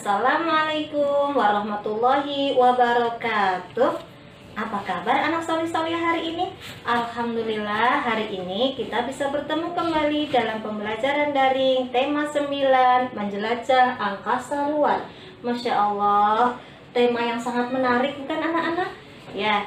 Assalamualaikum warahmatullahi wabarakatuh. Apa kabar anak solih-solih hari ini? Alhamdulillah hari ini kita bisa bertemu kembali dalam pembelajaran daring tema 9 menjelajah angkasa luar. Masya Allah, tema yang sangat menarik bukan anak-anak? Ya,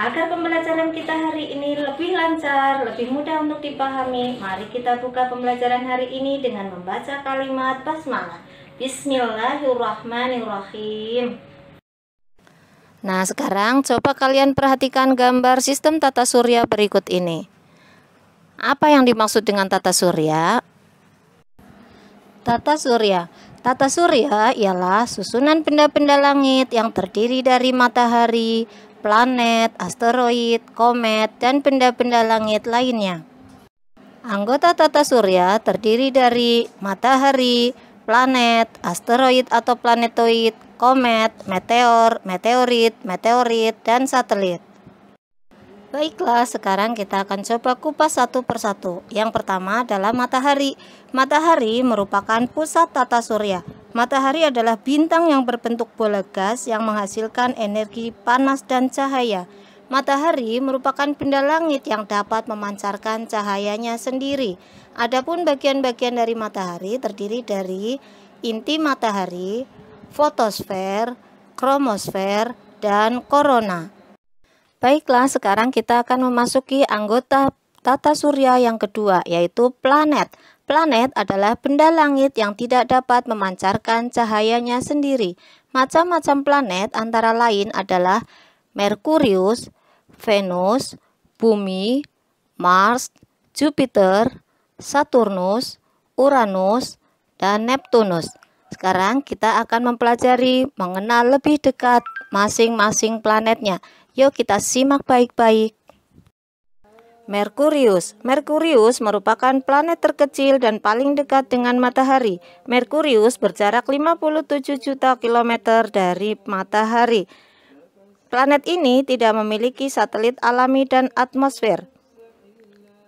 agar pembelajaran kita hari ini lebih lancar, lebih mudah untuk dipahami, mari kita buka pembelajaran hari ini dengan membaca kalimat basmalah. Bismillahirrahmanirrahim. Nah, sekarang coba kalian perhatikan gambar sistem tata surya berikut ini. Apa yang dimaksud dengan tata surya? Tata surya ialah susunan benda-benda langit yang terdiri dari matahari, planet, asteroid, komet, dan benda-benda langit lainnya. Anggota tata surya terdiri dari matahari, planet, asteroid atau planetoid, komet, meteor, meteorit, dan satelit. Baiklah, sekarang kita akan coba kupas satu persatu. Yang pertama adalah matahari. Matahari merupakan pusat tata surya. Matahari adalah bintang yang berbentuk bola gas yang menghasilkan energi panas dan cahaya. Matahari merupakan benda langit yang dapat memancarkan cahayanya sendiri. Adapun bagian-bagian dari matahari terdiri dari inti matahari, fotosfer, kromosfer, dan korona. Baiklah, sekarang kita akan memasuki anggota tata surya yang kedua, yaitu planet. Planet adalah benda langit yang tidak dapat memancarkan cahayanya sendiri. Macam-macam planet antara lain adalah Merkurius, Venus, Bumi, Mars, Jupiter, Saturnus, Uranus, dan Neptunus. Sekarang kita akan mempelajari mengenal lebih dekat masing-masing planetnya. Yuk kita simak baik-baik. Merkurius merupakan planet terkecil dan paling dekat dengan matahari. Merkurius berjarak 57 juta kilometer dari matahari. Planet ini tidak memiliki satelit alami dan atmosfer.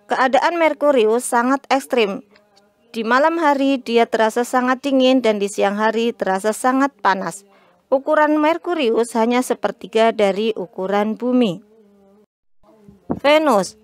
Keadaan Merkurius sangat ekstrim. Di malam hari dia terasa sangat dingin dan di siang hari terasa sangat panas. Ukuran Merkurius hanya sepertiga dari ukuran bumi. Venus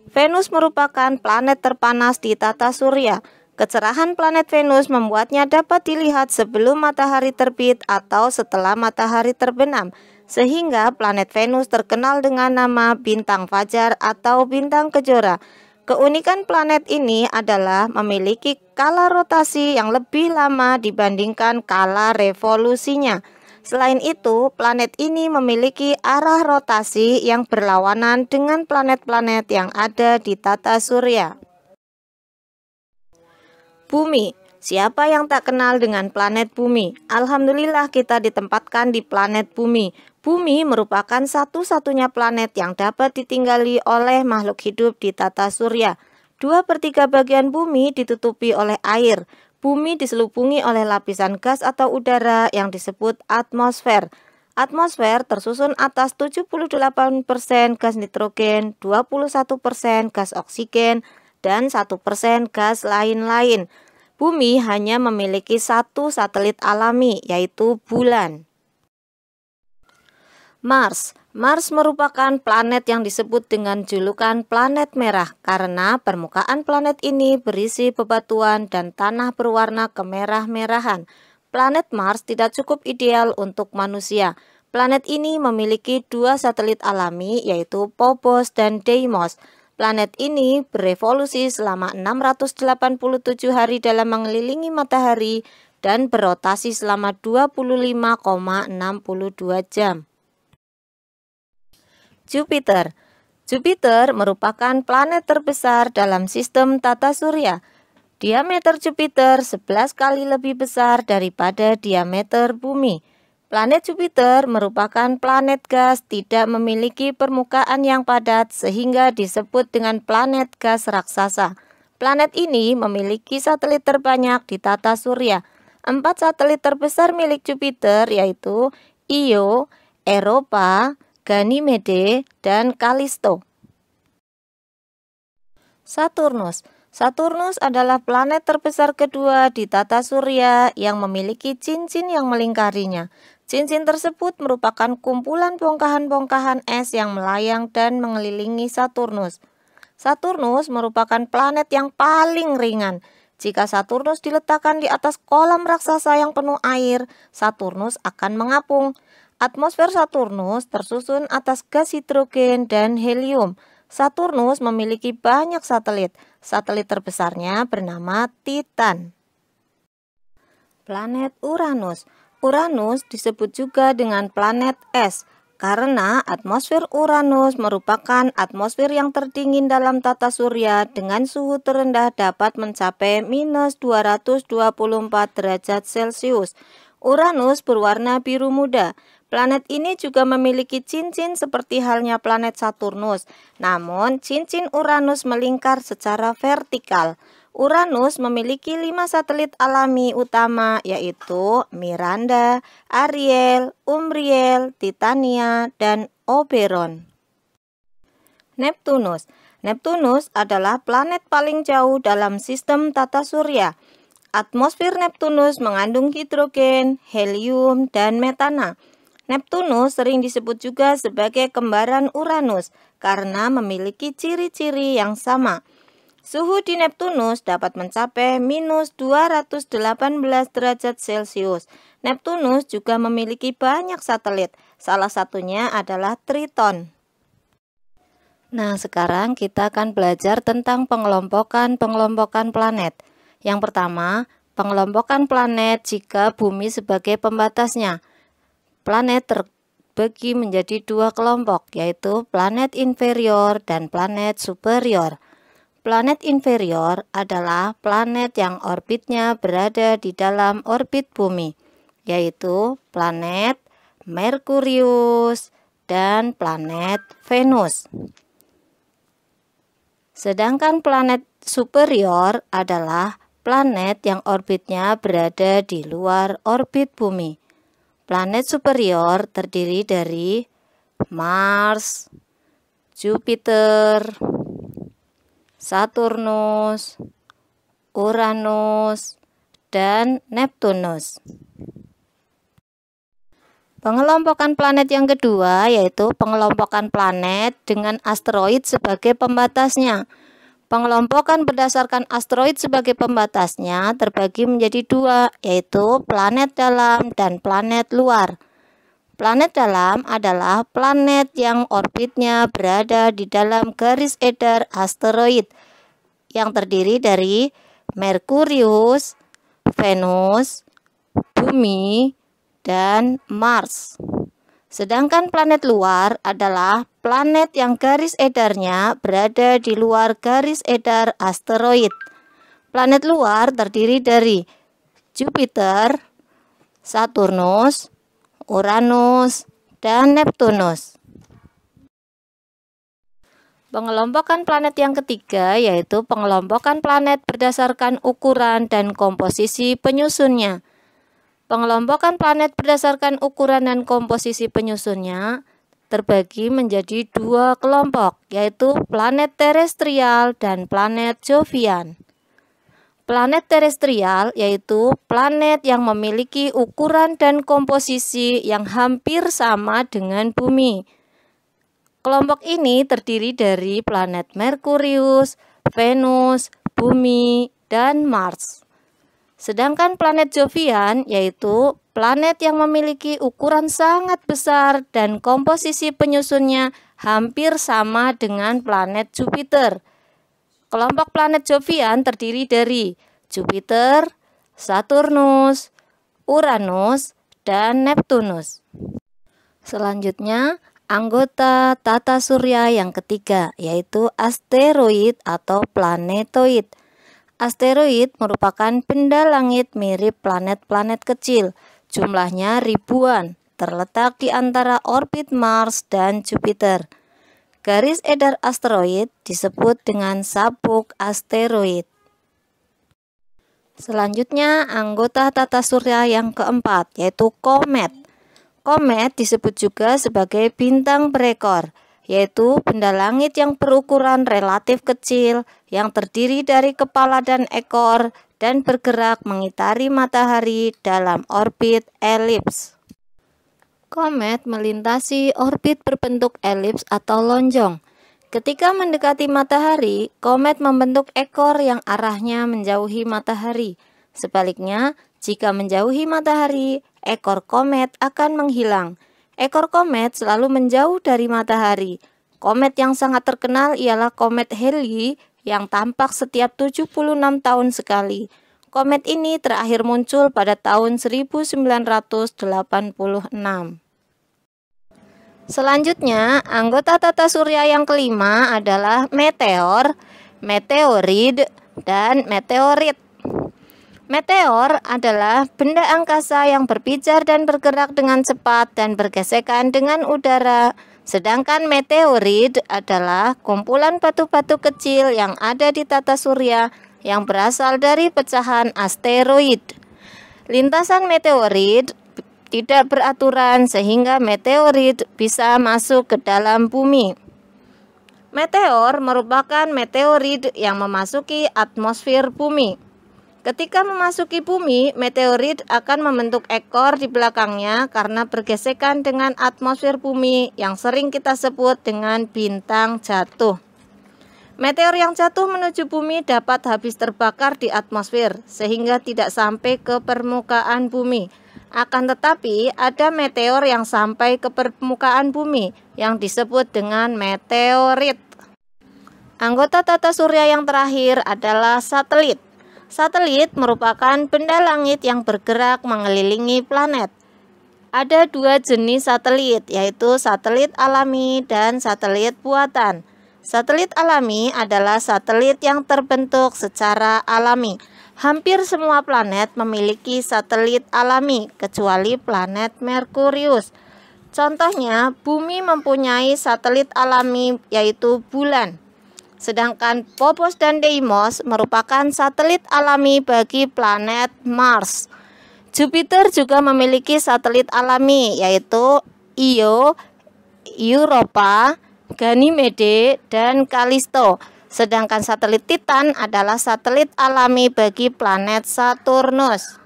merupakan planet terpanas di tata surya. Kecerahan planet Venus membuatnya dapat dilihat sebelum matahari terbit atau setelah matahari terbenam, sehingga planet Venus terkenal dengan nama bintang fajar atau bintang kejora. Keunikan planet ini adalah memiliki skala rotasi yang lebih lama dibandingkan skala revolusinya. Selain itu, planet ini memiliki arah rotasi yang berlawanan dengan planet-planet yang ada di tata surya. Bumi. Siapa yang tak kenal dengan planet Bumi? Alhamdulillah kita ditempatkan di planet Bumi. Bumi merupakan satu-satunya planet yang dapat ditinggali oleh makhluk hidup di tata surya. 2/3 bagian bumi ditutupi oleh air. Bumi diselubungi oleh lapisan gas atau udara yang disebut atmosfer. Atmosfer tersusun atas 78% gas nitrogen, 21% gas oksigen, dan 1% gas lain-lain. Bumi hanya memiliki satu satelit alami, yaitu bulan. Mars merupakan planet yang disebut dengan julukan planet merah karena permukaan planet ini berisi bebatuan dan tanah berwarna kemerah-merahan. Planet Mars tidak cukup ideal untuk manusia. Planet ini memiliki 2 satelit alami, yaitu Phobos dan Deimos. Planet ini berevolusi selama 687 hari dalam mengelilingi matahari dan berotasi selama 25,62 jam. Jupiter merupakan planet terbesar dalam sistem tata surya. Diameter Jupiter 11 kali lebih besar daripada diameter bumi. Planet Jupiter merupakan planet gas, tidak memiliki permukaan yang padat sehingga disebut dengan planet gas raksasa. Planet ini memiliki satelit terbanyak di tata surya. 4 satelit terbesar milik Jupiter yaitu Io, Europa, Ganymede, dan Callisto. Saturnus adalah planet terbesar kedua di tata surya yang memiliki cincin yang melingkarinya. Cincin tersebut merupakan kumpulan bongkahan-bongkahan es yang melayang dan mengelilingi Saturnus. Saturnus merupakan planet yang paling ringan. Jika Saturnus diletakkan di atas kolam raksasa yang penuh air, Saturnus akan mengapung. Atmosfer Saturnus tersusun atas gas hidrogen dan helium. Saturnus memiliki banyak satelit. Satelit terbesarnya bernama Titan. Planet Uranus. Uranus disebut juga dengan planet es karena atmosfer Uranus merupakan atmosfer yang terdingin dalam tata surya dengan suhu terendah dapat mencapai minus 224 derajat Celcius. Uranus berwarna biru muda. Planet ini juga memiliki cincin seperti halnya planet Saturnus, namun cincin Uranus melingkar secara vertikal. Uranus memiliki 5 satelit alami utama yaitu Miranda, Ariel, Umbriel, Titania, dan Oberon. Neptunus. Neptunus adalah planet paling jauh dalam sistem tata surya. Atmosfer Neptunus mengandung hidrogen, helium, dan metana. Neptunus sering disebut juga sebagai kembaran Uranus karena memiliki ciri-ciri yang sama. Suhu di Neptunus dapat mencapai minus 218 derajat Celcius. Neptunus juga memiliki banyak satelit, salah satunya adalah Triton. Nah, sekarang kita akan belajar tentang pengelompokan planet. Yang pertama, pengelompokan planet jika bumi sebagai pembatasnya. Planet terbagi menjadi 2 kelompok, yaitu planet inferior dan planet superior. Planet inferior adalah planet yang orbitnya berada di dalam orbit bumi, yaitu planet Merkurius dan planet Venus. Sedangkan planet superior adalah planet yang orbitnya berada di luar orbit bumi. Planet superior terdiri dari Mars, Jupiter, Saturnus, Uranus, dan Neptunus. Pengelompokan planet yang kedua yaitu pengelompokan planet dengan asteroid sebagai pembatasnya. Pengelompokan berdasarkan asteroid sebagai pembatasnya terbagi menjadi 2, yaitu planet dalam dan planet luar. Planet dalam adalah planet yang orbitnya berada di dalam garis edar asteroid yang terdiri dari Merkurius, Venus, Bumi, dan Mars. Sedangkan planet luar adalah planet yang garis edarnya berada di luar garis edar asteroid. Planet luar terdiri dari Jupiter, Saturnus, Uranus, dan Neptunus. Pengelompokan planet yang ketiga yaitu pengelompokan planet berdasarkan ukuran dan komposisi penyusunnya. Pengelompokan planet berdasarkan ukuran dan komposisi penyusunnya terbagi menjadi 2 kelompok, yaitu planet terestrial dan planet Jovian. Planet terestrial yaitu planet yang memiliki ukuran dan komposisi yang hampir sama dengan bumi. Kelompok ini terdiri dari planet Merkurius, Venus, Bumi, dan Mars. Sedangkan planet Jovian yaitu planet yang memiliki ukuran sangat besar dan komposisi penyusunnya hampir sama dengan planet Jupiter. Kelompok planet Jovian terdiri dari Jupiter, Saturnus, Uranus, dan Neptunus. Selanjutnya, anggota tata surya yang ketiga yaitu asteroid atau planetoid. Asteroid merupakan benda langit mirip planet-planet kecil, jumlahnya ribuan, terletak di antara orbit Mars dan Jupiter. Garis edar asteroid disebut dengan sabuk asteroid. Selanjutnya, anggota tata surya yang keempat yaitu komet. Komet disebut juga sebagai bintang berekor, yaitu benda langit yang berukuran relatif kecil, yang terdiri dari kepala dan ekor, dan bergerak mengitari matahari dalam orbit elips. Komet melintasi orbit berbentuk elips atau lonjong. Ketika mendekati matahari, komet membentuk ekor yang arahnya menjauhi matahari. Sebaliknya, jika menjauhi matahari, ekor komet akan menghilang. Ekor komet selalu menjauh dari matahari. Komet yang sangat terkenal ialah komet Halley yang tampak setiap 76 tahun sekali. Komet ini terakhir muncul pada tahun 1986. Selanjutnya, anggota tata surya yang kelima adalah meteor, meteorid, dan meteorit. Meteor adalah benda angkasa yang berpijar dan bergerak dengan cepat dan bergesekan dengan udara, sedangkan meteorit adalah kumpulan batu-batu kecil yang ada di tata surya yang berasal dari pecahan asteroid. Lintasan meteorit tidak beraturan sehingga meteorit bisa masuk ke dalam bumi. Meteor merupakan meteorit yang memasuki atmosfer bumi. Ketika memasuki bumi, meteorit akan membentuk ekor di belakangnya karena bergesekan dengan atmosfer bumi yang sering kita sebut dengan bintang jatuh. Meteor yang jatuh menuju bumi dapat habis terbakar di atmosfer sehingga tidak sampai ke permukaan bumi. Akan tetapi, ada meteor yang sampai ke permukaan bumi yang disebut dengan meteorit. Anggota tata surya yang terakhir adalah satelit. Satelit merupakan benda langit yang bergerak mengelilingi planet. Ada dua jenis satelit, yaitu satelit alami dan satelit buatan. Satelit alami adalah satelit yang terbentuk secara alami. Hampir semua planet memiliki satelit alami, kecuali planet Merkurius. Contohnya, Bumi mempunyai satelit alami, yaitu bulan. Sedangkan Phobos dan Deimos merupakan satelit alami bagi planet Mars. Jupiter juga memiliki satelit alami, yaitu Io, Europa, Ganymede, dan Callisto. Sedangkan satelit Titan adalah satelit alami bagi planet Saturnus.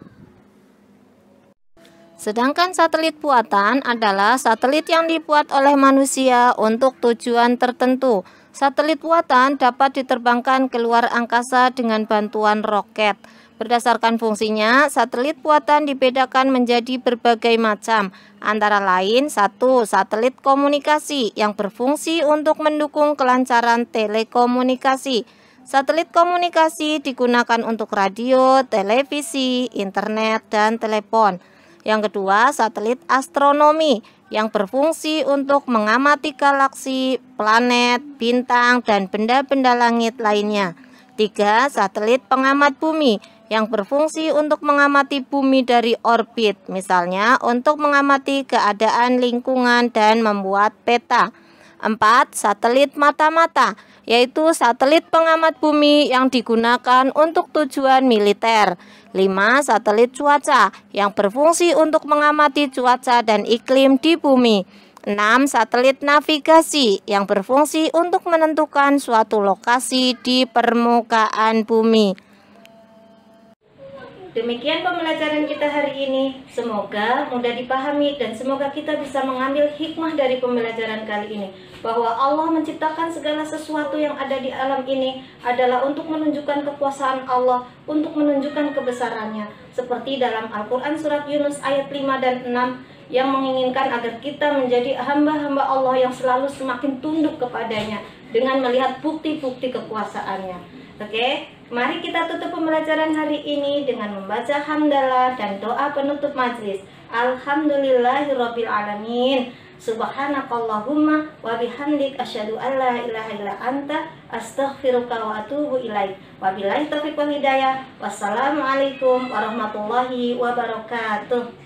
Sedangkan satelit buatan adalah satelit yang dibuat oleh manusia untuk tujuan tertentu. Satelit buatan dapat diterbangkan ke luar angkasa dengan bantuan roket. Berdasarkan fungsinya, satelit buatan dibedakan menjadi berbagai macam. Antara lain, 1. Satelit komunikasi yang berfungsi untuk mendukung kelancaran telekomunikasi. Satelit komunikasi digunakan untuk radio, televisi, internet, dan telepon. Yang kedua, satelit astronomi yang berfungsi untuk mengamati galaksi, planet, bintang, dan benda-benda langit lainnya. 3. Satelit pengamat bumi yang berfungsi untuk mengamati bumi dari orbit, misalnya untuk mengamati keadaan lingkungan dan membuat peta. 4. Satelit mata-mata, yaitu satelit pengamat bumi yang digunakan untuk tujuan militer. 5. Satelit cuaca yang berfungsi untuk mengamati cuaca dan iklim di bumi. 6. Satelit navigasi yang berfungsi untuk menentukan suatu lokasi di permukaan bumi. Demikian pembelajaran kita hari ini. Semoga mudah dipahami dan semoga kita bisa mengambil hikmah dari pembelajaran kali ini, bahwa Allah menciptakan segala sesuatu yang ada di alam ini adalah untuk menunjukkan kekuasaan Allah, untuk menunjukkan kebesarannya. Seperti dalam Al-Quran surat Yunus ayat 5 dan 6 yang menginginkan agar kita menjadi hamba-hamba Allah yang selalu semakin tunduk kepadanya dengan melihat bukti-bukti kekuasaannya. Oke, mari kita tutup pembelajaran hari ini dengan membaca hamdalah dan doa penutup majelis. Alhamdulillahirabbil alamin. Subhanakallahumma wa bihamdik asyhadu an la ilaha illa anta astaghfiruka wa atubu ilaik. Wabillahi taufiq wal hidayah. Wassalamualaikum warahmatullahi wabarakatuh.